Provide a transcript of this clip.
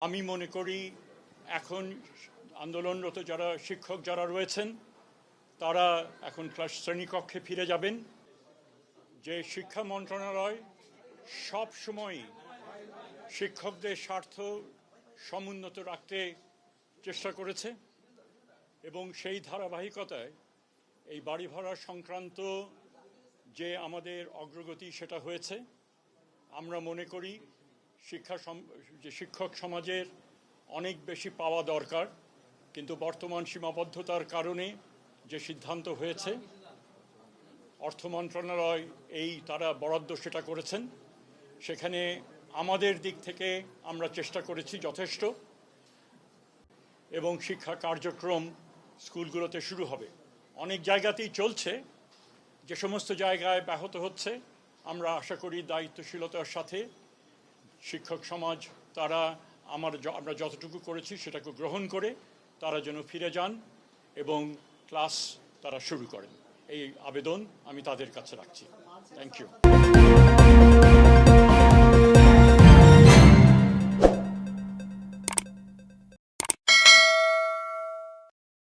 আমি মনে করি এখন আন্দোলনরত শিক্ষক যারা রয়েছেন তারা এখন শ্রেণীকক্ষে ফিরে যাবেন। যে শিক্ষা মন্ত্রণালয় সব সময় শিক্ষকদের স্বার্থ সমুন্নত রাখতে চেষ্টা করেছে এবং সেই ধারাবাহিকতায় এই বাড়ি ভাড়া সংক্রান্ত যে আমাদের অগ্রগতি সেটা হয়েছে। আমরা মনে করি শিক্ষক সমাজের অনেক বেশি পাওয়া দরকার, কিন্তু বর্তমান সীমাবদ্ধতার কারণে যে সিদ্ধান্ত হয়েছে অর্থ মন্ত্রণালয় তারা বরাদ্দ সেটা করেছেন, সেখানে আমাদের দিক থেকে আমরা চেষ্টা করেছি যথেষ্ট এবং শিক্ষা কার্যক্রম স্কুলগুলোতে শুরু হবে। অনেক জায়গাতেই চলছে, যে সমস্ত জায়গায় ব্যাহত হচ্ছে আমরা আশা করি দায়িত্বশীলতার সাথে শিক্ষক সমাজ আমরা যতটুকু করেছি সেটাকে গ্রহণ করে তারা যেন ফিরে যান এবং ক্লাস তারা শুরু করেন, এই আবেদন আমি তাদের কাছে রাখছি। Thank you.